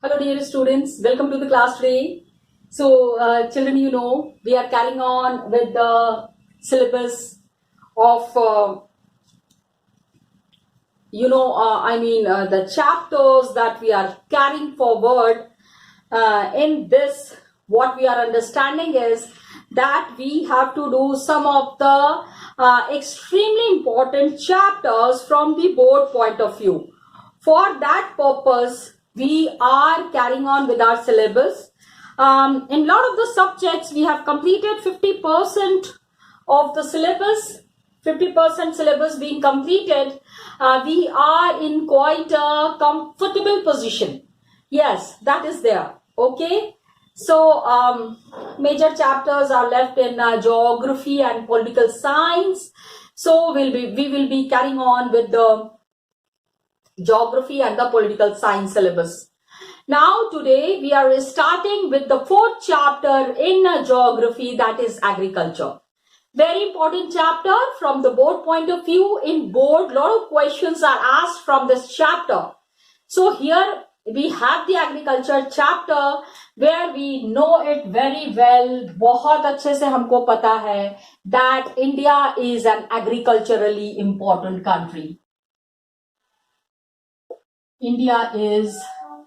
Hello dear students, welcome to the class today. So children, we are carrying on with the syllabus of the chapters that we are carrying forward. In this, what we are understanding is that we have to do some of the extremely important chapters from the board point of view. For that purpose, we are carrying on with our syllabus. In a lot of the subjects, we have completed 50% of the syllabus. 50% syllabus being completed, we are in quite a comfortable position. Yes, that is there. Okay. So major chapters are left in geography and political science. So we will be carrying on with the geography and the political science syllabus. Now today we are starting with the fourth chapter in geography, that is agriculture. Very important chapter from the board point of view. In board, lot of questions are asked from this chapter. So here we have the agriculture chapter where we know it very well. बहुत अच्छे से हमको पता है that India is an agriculturally important country. India is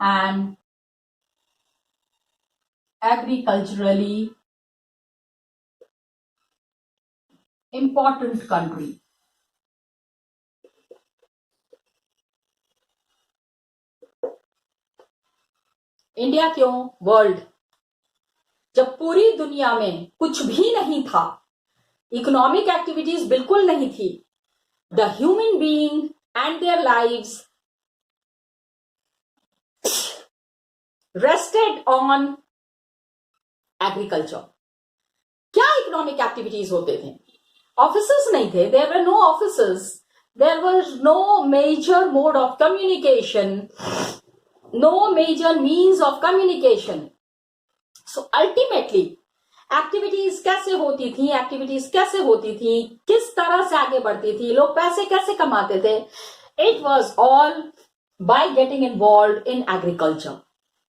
an agriculturally important country. India क्यों? World, जब पूरी दुनिया में कुछ भी नहीं था, इकोनॉमिक एक्टिविटीज बिल्कुल नहीं थी, the human being and their lives rested on agriculture. क्या इकोनॉमिक एक्टिविटीज होते थे? ऑफिसर्स नहीं थे, there were no officers, there was no major mode of communication, no major means of communication. So ultimately activities कैसे होती थी, किस तरह से आगे बढ़ती थी, लोग पैसे कैसे कमाते थे? It was all by getting involved in agriculture.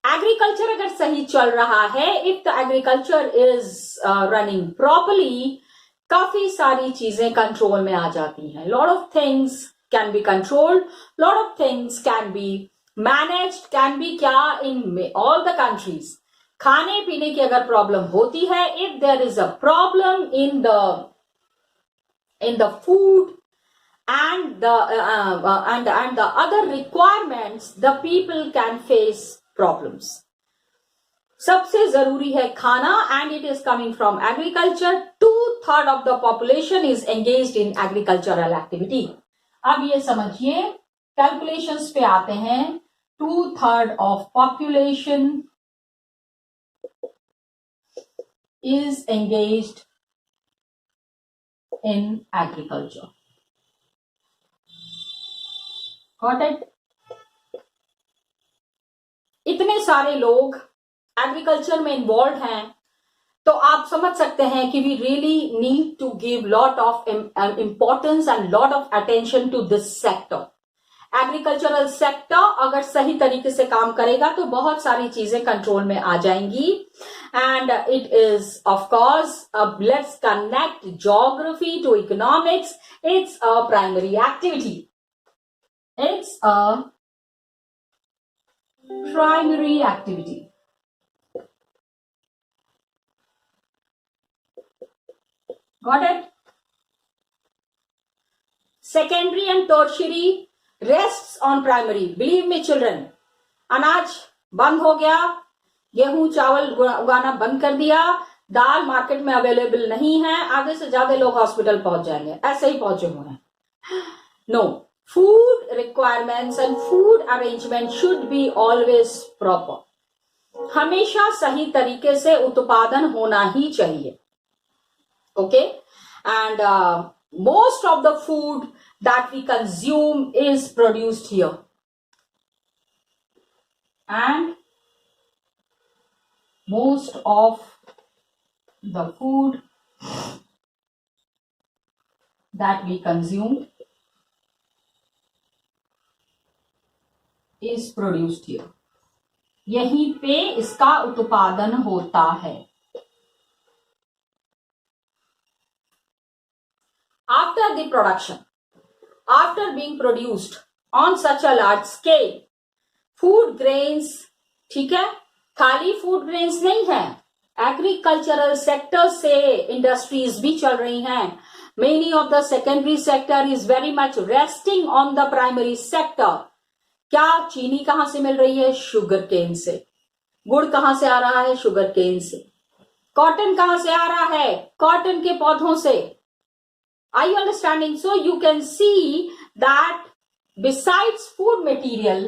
Agriculture अगर सही चल रहा है, if the agriculture is running properly, काफी सारी चीजें कंट्रोल में आ जाती हैं. Lot of things can be controlled, lot of things can be managed, can be क्या in all the countries. खाने पीने की अगर प्रॉब्लम होती है, if there is a problem in the food and the other requirements, the people can face problems. सबसे जरूरी है खाना, and it is coming from agriculture. 2/3 of the population is engaged in agricultural activity. अब ये समझिए, calculations पे आते हैं. 2/3 of population is engaged in agriculture. Got it? इतने सारे लोग एग्रीकल्चर में इन्वॉल्व हैं, तो आप समझ सकते हैं कि we really need to give lot of importance and lot of attention to this sector. Agricultural sector अगर सही तरीके से काम करेगा तो बहुत सारी चीजें कंट्रोल में आ जाएंगी. And it is of course, let's connect geography to economics. It's a primary activity. It's a primary activity. Got it? Secondary and tertiary rests on primary. Believe me children, अनाज बंद हो गया, गेहूं चावल उगाना बंद कर दिया, दाल मार्केट में अवेलेबल नहीं है, आधे से ज्यादा लोग हॉस्पिटल पहुंच जाएंगे, ऐसे ही पहुंचे हुए हैं. No, food requirements and food arrangement should be always proper. हमेशा सही तरीके से उत्पादन होना ही चाहिए. Okay? And most of the food that we consume is produced here, and most of the food that we consume is produced here. यहीं पे इसका उत्पादन होता है। After the production, after being produced on such a large scale, food grains, ठीक है, खाली food grains नहीं है, एग्रीकल्चरल सेक्टर से इंडस्ट्रीज भी चल रही हैं। Many of the secondary sector is very much resting on the primary sector. क्या चीनी कहां से मिल रही है? शुगर केन से। गुड़ कहां से आ रहा है? शुगर केन से। कॉटन कहां से आ रहा है? कॉटन के पौधों से। Are you understanding? So you can see that besides food material,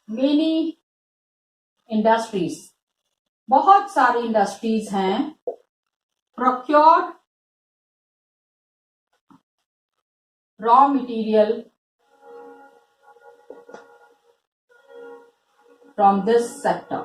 many industries, बहुत सारी इंडस्ट्रीज हैं, procure raw material from this sector.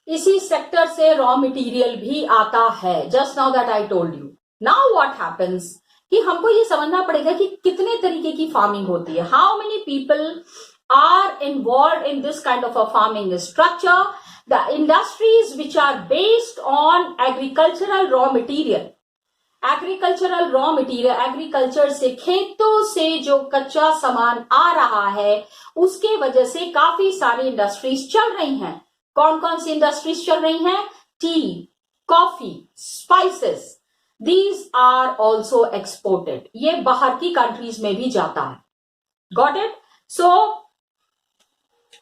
इसी सेक्टर से रॉ मटेरियल भी आता है। Just now that I told you. Now what happens कि हमको ये समझना पड़ेगा कि कितने तरीके की फार्मिंग होती है। How many people are involve in this kind of a farming structure. The industries which are based on agricultural raw material, agricultural raw material, agriculture से, खेतों से जो कच्चा सामान आ रहा है, उसके वजह से काफी सारी इंडस्ट्रीज चल रही हैं। कौन कौन सी इंडस्ट्रीज चल रही हैं? Tea, coffee, spices, these are also exported. ये बाहर की कंट्रीज में भी जाता है। Got it? So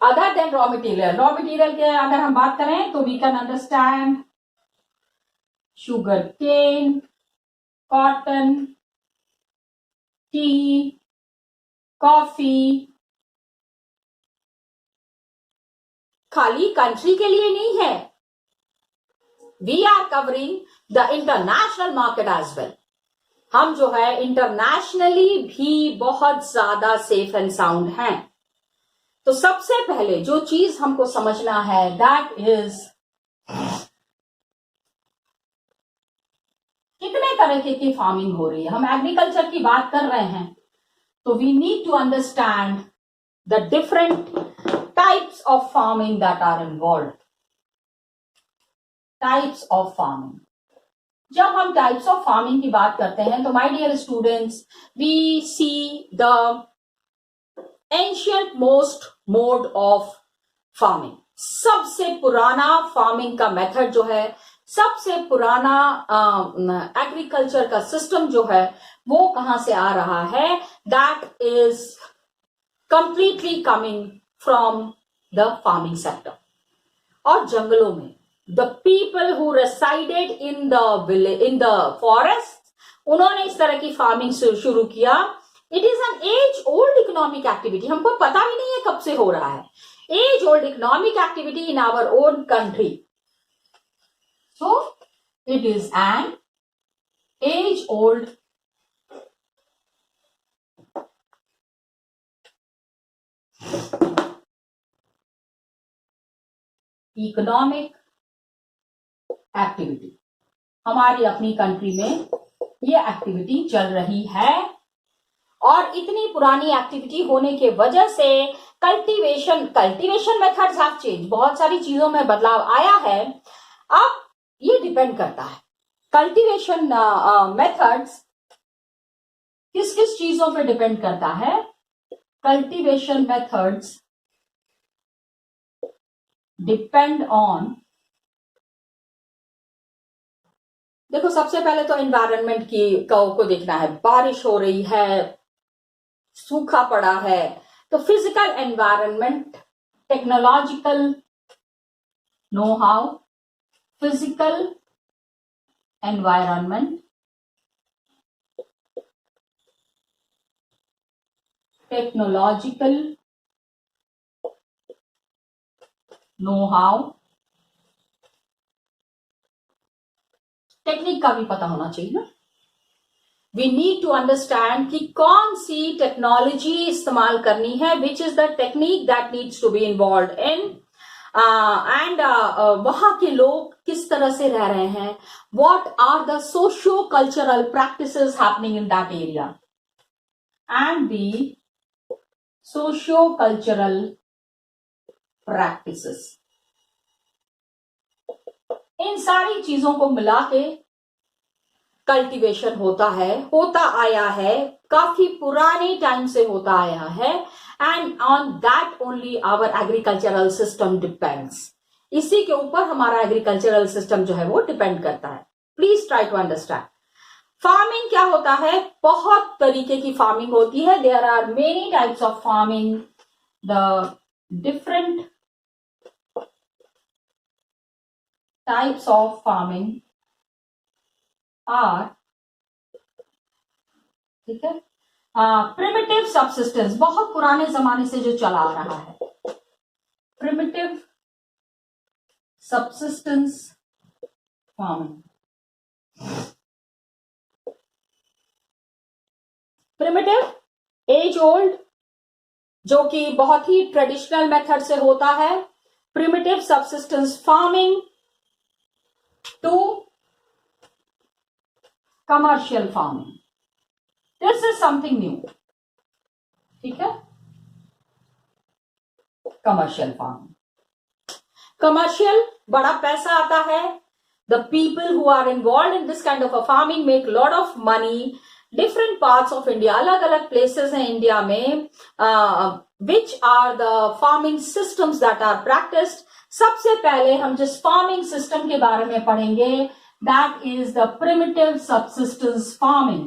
other than raw material के अगर हम बात करें तो we can understand sugar cane, cotton, tea, coffee. खाली कंट्री के लिए नहीं है, we are covering the international market as well. हम जो है इंटरनेशनली भी बहुत ज्यादा सेफ एंड साउंड हैं। तो सबसे पहले जो चीज हमको समझना है दैट इज कितने तरह की फार्मिंग हो रही है। हम एग्रीकल्चर की बात कर रहे हैं तो we need to understand the different types of farming that are involve. Types of farming, जब हम टाइप्स ऑफ फार्मिंग की बात करते हैं तो my dear students, we see the ancient most mode of farming. सबसे पुराना फार्मिंग का मेथड जो है, सबसे पुराना एग्रीकल्चर का सिस्टम जो है, वो कहां से आ रहा है? That is completely coming from the farming sector. और जंगलों में the people who resided in the forest, उन्होंने इस तरह की फार्मिंग शुरू किया। It is an age old economic activity. हमको पता भी नहीं है कब से हो रहा है। Age old economic activity in our own country. So it is an age-old economic activity. हमारी अपनी कंट्री में ये एक्टिविटी चल रही है और इतनी पुरानी एक्टिविटी होने के वजह से कल्टीवेशन मेथड्स हैव चेंज। बहुत सारी चीजों में बदलाव आया है। अब ये डिपेंड करता है कल्टीवेशन मेथड्स किस किस चीजों पे डिपेंड करता है। कल्टीवेशन मेथड्स डिपेंड ऑन, देखो सबसे पहले तो एनवायरनमेंट को देखना है। बारिश हो रही है, सूखा पड़ा है, तो physical environment, technological know how, physical environment, technological know-how, technique का भी पता होना चाहिए ना। we need to understand कि कौन सी टेक्नोलॉजी इस्तेमाल करनी है, which is the technique that needs to be involved in, and वहां के लोग किस तरह से रह रहे हैं, what are the socio-cultural practices happening in that area, and the socio-cultural practices. इन सारी चीजों को मिला के कल्टीवेशन होता आया है, काफी पुराने टाइम से होता आया है, and on that only our agricultural system depends. इसी के ऊपर हमारा एग्रीकल्चरल सिस्टम जो है वो डिपेंड करता है. Please try to understand. Farming क्या होता है? बहुत तरीके की फार्मिंग होती है. There are many types of farming. The different types of farming are, ठीक है, प्रिमिटिव सबसिस्टेंस, बहुत पुराने जमाने से जो चला आ रहा है. Primitive subsistence farming. Primitive, age old, जो कि बहुत ही ट्रेडिशनल मेथड से होता है. Primitive subsistence farming to commercial farming. This is something new. ठीक है, कमर्शियल फार्मिंग. कमर्शियल, बड़ा पैसा आता है. The people who are involved in this kind of a farming make lot of money. Different parts of India, अलग अलग places हैं India में, which are the farming systems that are practiced. सबसे पहले हम जिस farming system के बारे में पढ़ेंगे, that is the primitive subsistence farming.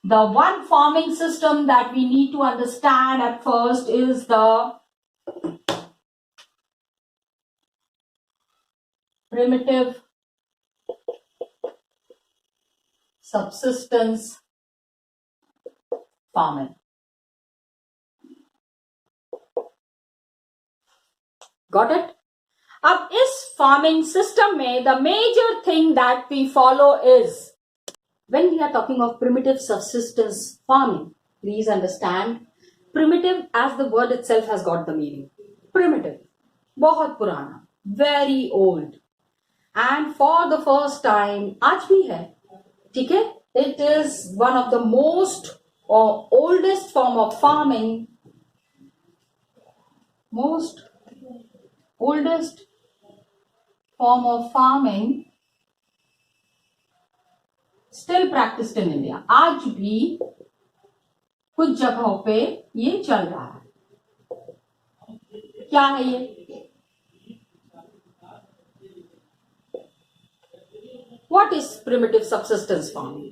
The one farming system that we need to understand at first is the primitive subsistence farming. Got it? अब इस farming system में the major thing that we follow is, when we are talking of primitive subsistence farming, please understand, primitive as the word itself has got the meaning. Primitive, बहुत पुराना, very old, and for the first time, आज भी है, ठीक है, it is one of the most or oldest form of farming, most oldest form of farming still practiced in India. आज भी कुछ जगहों पे ये चल रहा है. क्या है ये? What is primitive subsistence farming?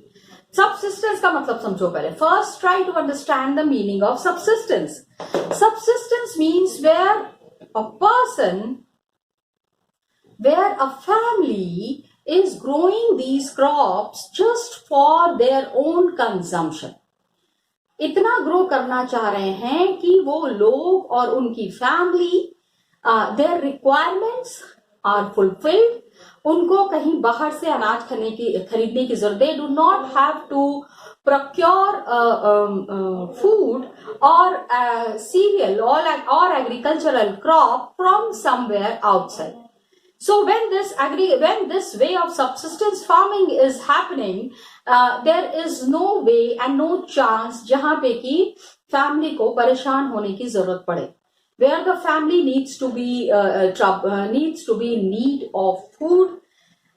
Subsistence का मतलब समझो पहले. First, try to understand the meaning of subsistence. Subsistence means where a person, where a family is growing these crops just for their own consumption. इतना grow करना चाह रहे हैं कि वो लोग और उनकी family, their requirements are fulfilled. उनको कहीं बाहर से अनाज खरीदने की जरूरत. They do not have to procure food or cereal or agricultural crop from somewhere outside. So when this way of subsistence farming is happening, there is no way and no chance जहां पे कि family को परेशान होने की जरूरत पड़े. Where the family needs to be in need of food,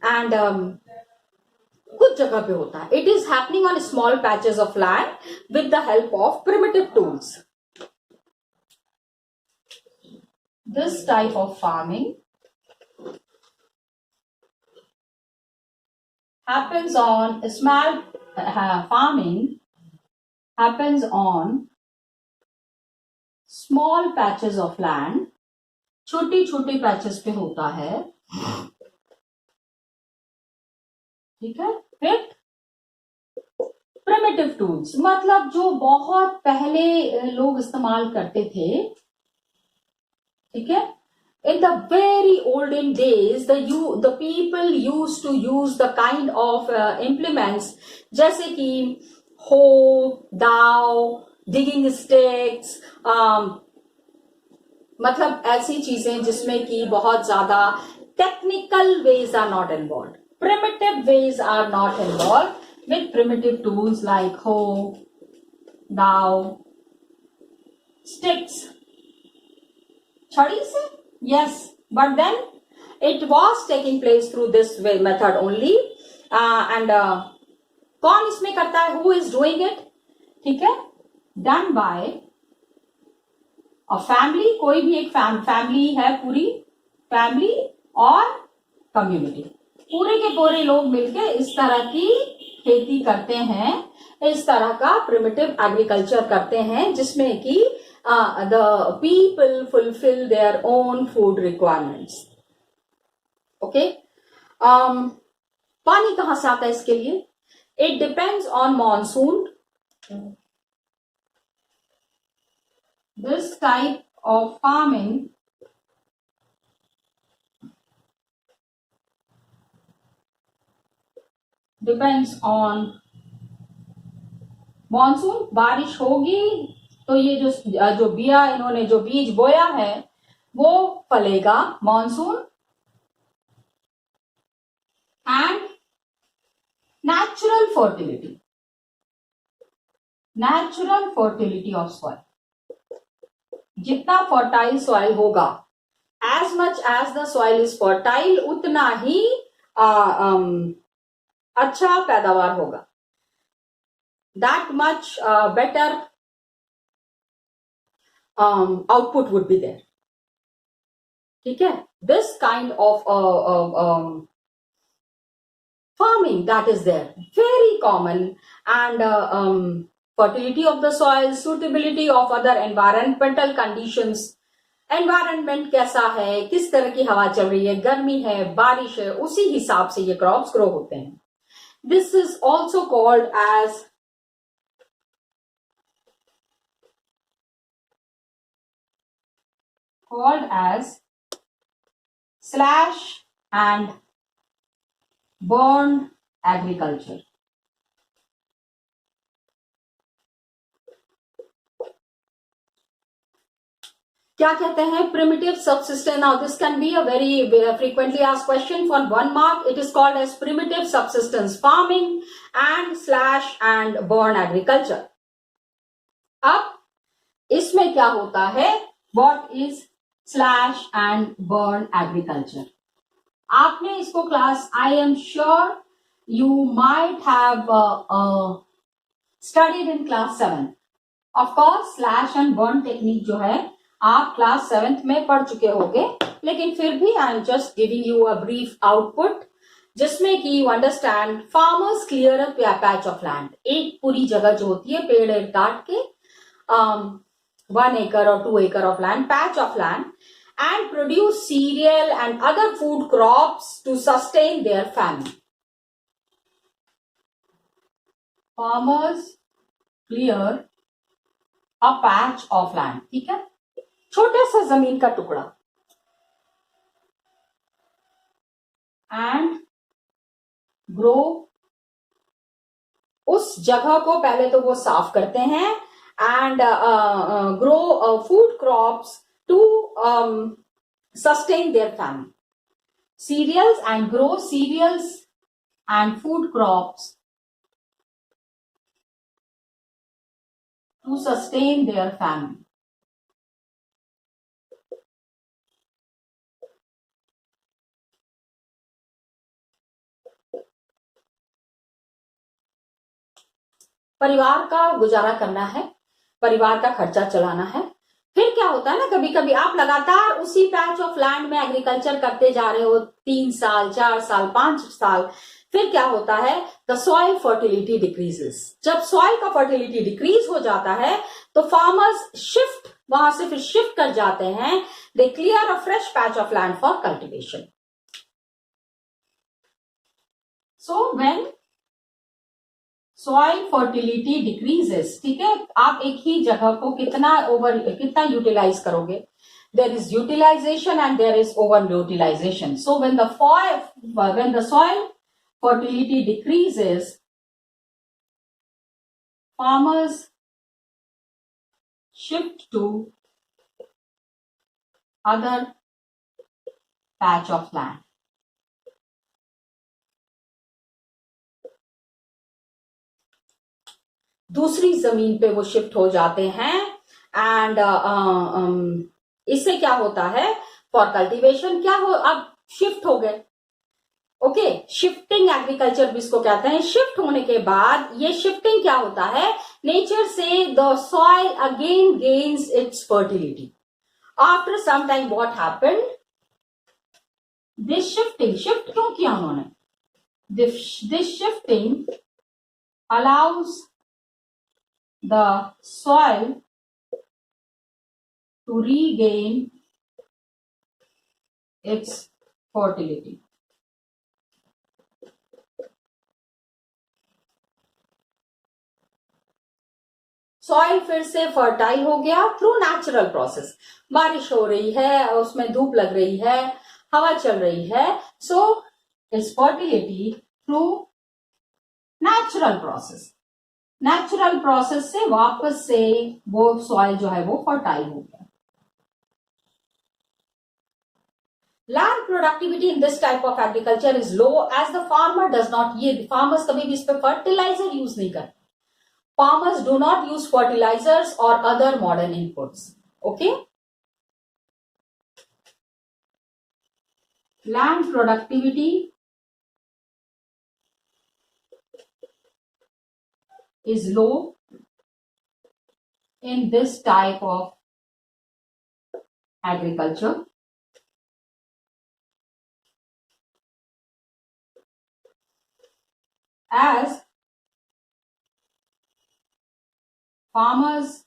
and कुछ जगह पे होता है. It is happening on small patches of land with the help of primitive tools. This type of farming happens on small farming happens on small patches of land. छोटी छोटी patches पे होता है. ठीक है. विथ प्रिमिटिव टूल्स, मतलब जो बहुत पहले लोग इस्तेमाल करते थे. ठीक है. In the very olden days, the people used to use the kind of implements जैसे कि hoe, dao, digging sticks, मतलब ऐसी चीजें जिसमें कि बहुत ज्यादा technical ways are not involve. Primitive ways are not involved with primitive tools like hoe, dao, sticks. Chadi se? Yes, but then it was taking place through this way method only. And कौन इसमें करता है? Who is doing it? ठीक है, done by a family. कोई भी एक family है, पूरी फैमिली और कम्युनिटी, पूरे के पूरे लोग मिलके इस तरह की खेती करते हैं, इस तरह का प्रिमिटिव एग्रीकल्चर करते हैं जिसमें कि the people fulfil their own food requirements. Okay, पानी कहां से आता है इसके लिए? It depends on monsoon. This type of farming depends on monsoon. बारिश होगी तो ये जो बिया इन्होंने जो बीज बोया है वो फलेगा. Monsoon and natural fertility of soil. जितना फर्टाइल सॉइल होगा, as much as the soil is fertile, उतना ही अच्छा पैदावार होगा. That much better output would be there. ठीक है, this kind of farming that is there, very common. And fertility of the soil, suitability of other environmental conditions. environment कैसा है, किस तरह की हवा चल रही है, गर्मी है, बारिश है, उसी हिसाब से ये क्रॉप्स ग्रो होते हैं. This is also called as slash and burn agriculture. क्या कहते हैं? primitive subsistence. Now this can be a very frequently asked question for 1 mark. It is called as primitive subsistence farming and slash and burn agriculture. अब इसमें क्या होता है? What is slash and burn agriculture? आपने इसको class, I am sure you might have studied in class 7. Of course slash and burn technique जो है आप क्लास 7th में पढ़ चुके होंगे, लेकिन फिर भी I am just giving you a brief output जिसमें कि you understand. Farmers clear a patch of land. एक पूरी जगह जो होती है पेड़ काट के 1 acre or 2 acre of land, patch of land, and produce cereal and other food crops to sustain their family. Farmers clear a patch of land. ठीक है, छोटे सा जमीन का टुकड़ा, and grow. उस जगह को पहले तो वो साफ करते हैं and grow food crops to sustain their family. Cereals, and grow cereals and food crops to sustain their family. परिवार का गुजारा करना है, परिवार का खर्चा चलाना है. फिर क्या होता है ना, कभी कभी आप लगातार उसी पैच ऑफ लैंड में एग्रीकल्चर करते जा रहे हो 3 साल, 4 साल, 5 साल. फिर क्या होता है? The soil fertility decreases. जब सॉइल का फर्टिलिटी डिक्रीज हो जाता है तो फार्मर्स शिफ्ट, वहां से फिर शिफ्ट कर जाते हैं. They clear a fresh patch of land for cultivation. So when soil fertility decreases, ठीक है, आप एक ही जगह को कितना यूटिलाइज करोगे? There is utilization and there is over utilization. So when the soil fertility decreases, farmers shift to other patch of land. दूसरी जमीन पे वो शिफ्ट हो जाते हैं एंड इससे क्या होता है फॉर कल्टीवेशन क्या हो अब शिफ्ट हो गए ओके शिफ्टिंग एग्रीकल्चर भी इसको कहते हैं शिफ्ट होने के बाद ये शिफ्टिंग क्या होता है नेचर से the soil again gains its fertility after some time what happened this shifting shift क्यों किया उन्होंने this shifting allows the soil to regain its fertility. Soil फिर से फर्टाइल हो गया थ्रू नेचुरल प्रोसेस बारिश हो रही है उसमें धूप लग रही है हवा चल रही है so it's fertility through natural process से वापस से वो सॉइल जो है वो फर्टाइल हो गया land productivity in this type of agriculture is low as the farmer does not ये फार्मर्स कभी भी इस पे फर्टिलाइजर यूज नहीं करते farmers do not use fertilizers और other modern inputs okay land productivity is low in this type of agriculture as farmers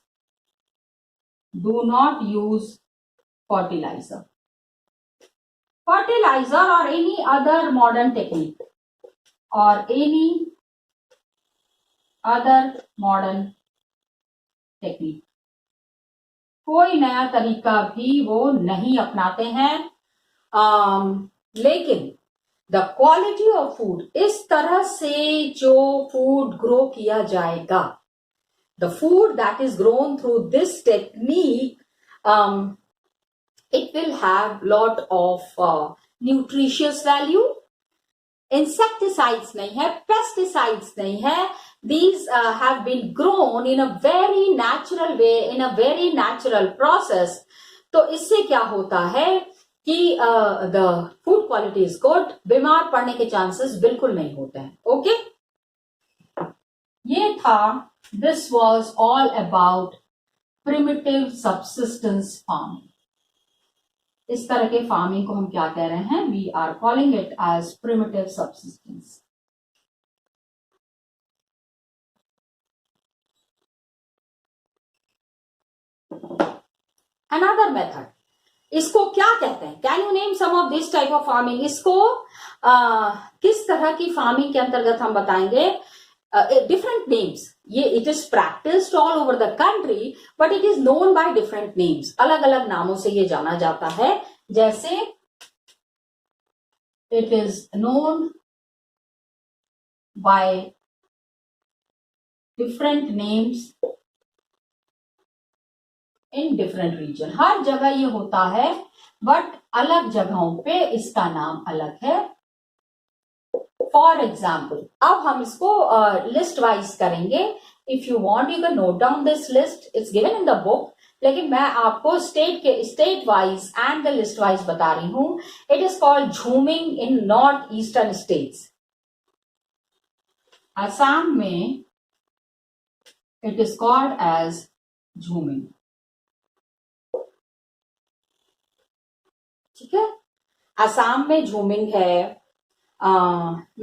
do not use fertilizer or any other modern technique or any other modern technique कोई नया तरीका भी वो नहीं अपनाते हैं लेकिन द क्वालिटी ऑफ फूड इस तरह से जो फूड ग्रो किया जाएगा the food that is grown through this technique it will have lot of nutritious value insecticides नहीं है पेस्टिसाइड्स नहीं है these have been grown in a very natural way in a very natural process तो इससे क्या होता है कि the food quality is good बीमार पड़ने के चांसेस बिल्कुल नहीं होते हैं ओके ये था this was all about primitive subsistence farming इस तरह के फार्मिंग को हम क्या कह रहे हैं we are calling it as primitive subsistence another method इसको क्या कहते हैं can you name some of this type of farming इसको किस तरह की फार्मिंग के अंतर्गत हम बताएंगे डिफरेंट नेम्स ये it is practised all over the country but it is known by different names अलग अलग नामों से ये जाना जाता है जैसे it is known by different names in different reason हर जगह ये होता है बट अलग जगहों पे इसका नाम अलग है फॉर एग्जाम्पल अब हम इसको लिस्ट वाइज करेंगे if you want you can note down this list it's given in the book लेकिन मैं आपको state wise and the list wise बता रही हूं it is called jhuming in north eastern states Assam में इट इज कॉल्ड एज झूमिंग ठीक है असम में झूमिंग है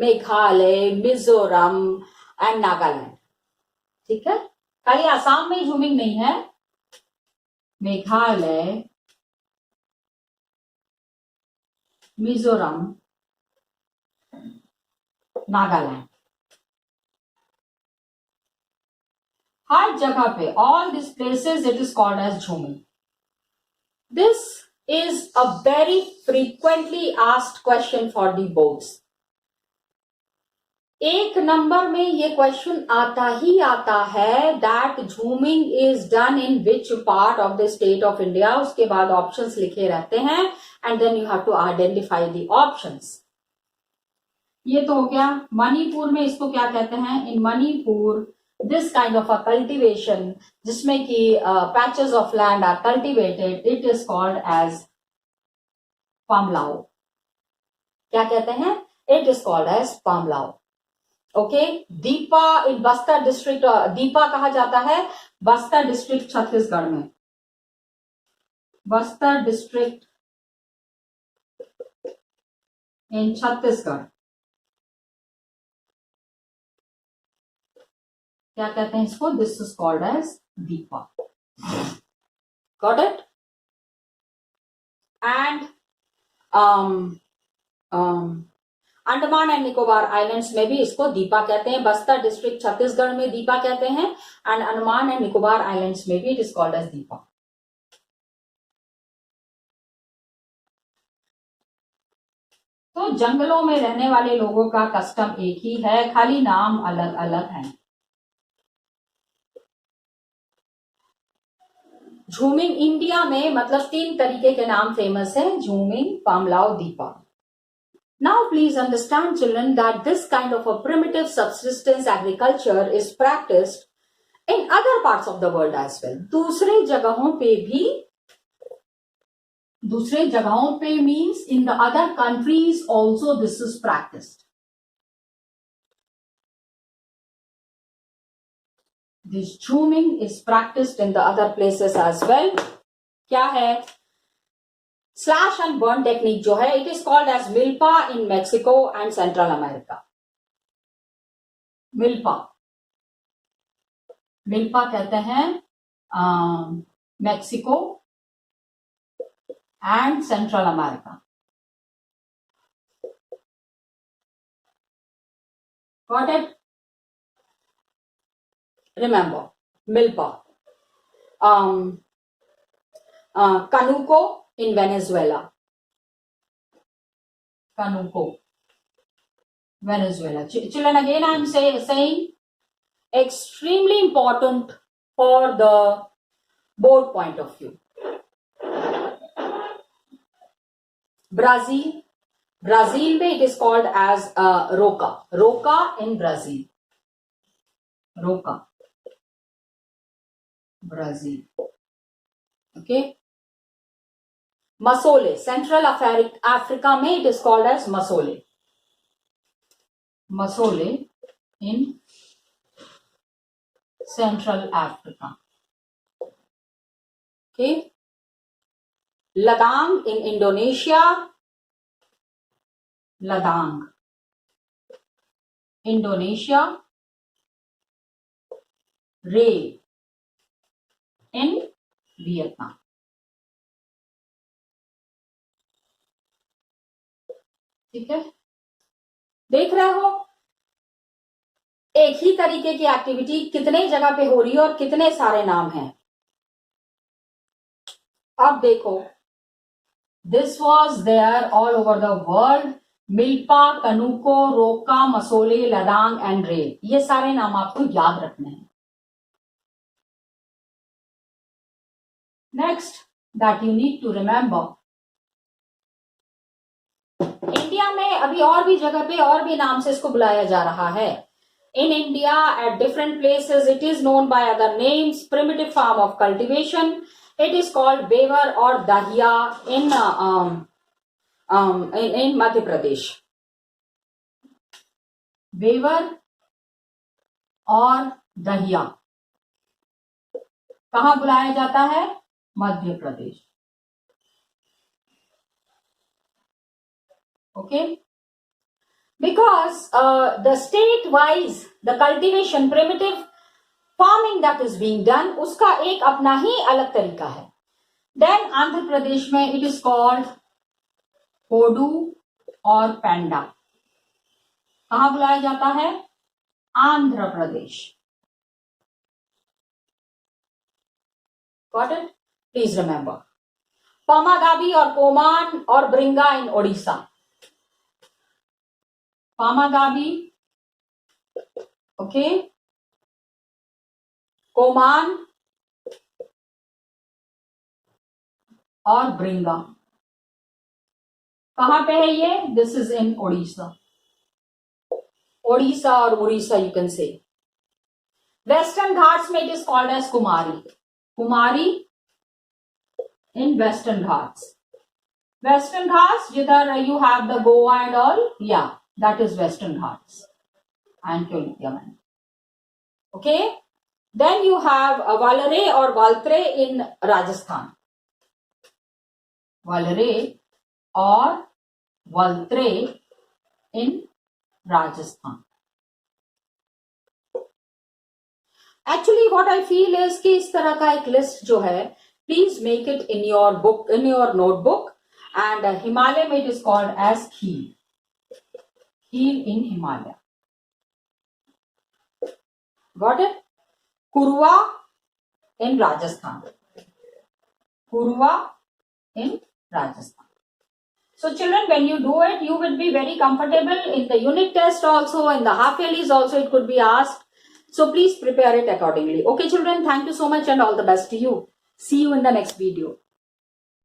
मेघालय मिजोरम एंड नागालैंड ठीक है खाली असम में झूमिंग नहीं है मेघालय मिजोरम नागालैंड हर जगह पे all this places it is called as jhuming this is a very frequently asked question for the boards. एक नंबर में ये क्वेश्चन आता ही आता है that jhuming is done in which part of the state of India, उसके बाद ऑप्शंस लिखे रहते हैं and then you have to identify the options. ये तो हो गया। मणिपुर में इसको क्या कहते हैं? In Manipur this kind of a cultivation जिसमें कि patches of land are cultivated, it is called as Pamlou. क्या कहते हैं? It is called as Pamlou. Okay. Deepa in Bastar district, Deepa कहा जाता है बस्तर डिस्ट्रिक्ट छत्तीसगढ़ में। बस्तर डिस्ट्रिक्ट इन छत्तीसगढ़ क्या कहते हैं इसको? This is called as Dipa. Got it? And Andaman and Nicobar islands में भी इसको दीपा कहते हैं। बस्तर डिस्ट्रिक्ट छत्तीसगढ़ में दीपा कहते हैं and Andaman and Nicobar islands में भी it is called as Dipa. तो जंगलों में रहने वाले लोगों का कस्टम एक ही है, खाली नाम अलग अलग है। झूमिंग इंडिया में मतलब 3 तरीके के नाम फेमस है, झूमिंग, पामलाओ, Deepa. Now please understand children that this kind of a primitive subsistence agriculture is practiced in other parts of the world as well. दूसरे जगहों पे means in the other countries also this is practiced. This jhuming is practiced in the other places as well. क्या है? Slash and burn technique जो है it is called as milpa in Mexico and Central America. Milpa कहते हैं Mexico and Central America. Got it? Remember milpa. Conuco in Venezuela. Canuco, Venezuela. Children, again I am saying extremely important for the board point of view. Brazil में it is called as roca. Roca in Brazil. Roca. Brazil. Okay. Masole Central Africa में it is called as masole. Masole in Central Africa. Okay. Ladang in Indonesia. Ladang Indonesia. Ray in Vietnam. ठीक है। देख रहे हो एक ही तरीके की activity कितने जगह पे हो रही है और कितने सारे नाम हैं। अब देखो this was there all over the world. Milpa, conuco, roca, masole, ladang and रे, ये सारे नाम आपको याद रखने हैं। Next that you need to remember, India में अभी और भी जगह पे और भी नाम से इसको बुलाया जा रहा है। In India at different places it is known by other names. Primitive form of cultivation it is called Bewar और दहिया इन मध्य प्रदेश। बेवर और दहिया कहां बुलाया जाता है? Madhya Pradesh. Okay, because the state-wise the cultivation primitive farming that is being done उसका एक अपना ही अलग तरीका है। Then आंध्र प्रदेश में it is called कोडू और पेंडा। कहां बुलाया जाता है? Andhra Pradesh. Got it? Please remember. पामागाबी और पोमान और ब्रिंगा इन ओडिशा। पामागाबी ओके, कोमान और ब्रिंगा। कहां पे है ये? This is in Odisha, Odisha और Orissa you can say. Western Ghats में it is called as Kumari, Kumari in Western Ghats. Western Ghats, jidhar you have the Goa and all, yeah, that is Western Ghats and Yaman. Okay, then you have Valare or Valtre in Rajasthan. Valare or Valtre in Rajasthan. Actually, what I feel is कि इस तरह का एक list जो है, please make it in your book, in your notebook. And Himalaya it is called as Kheel. Kheel in Himalaya. Got it? Kurwa in Rajasthan. Kurwa in Rajasthan. So children, when you do it, you will be very comfortable. In the unit test also, in the half yearlies also, it could be asked. So please prepare it accordingly. Okay children, thank you so much and all the best to you. See you in the next video.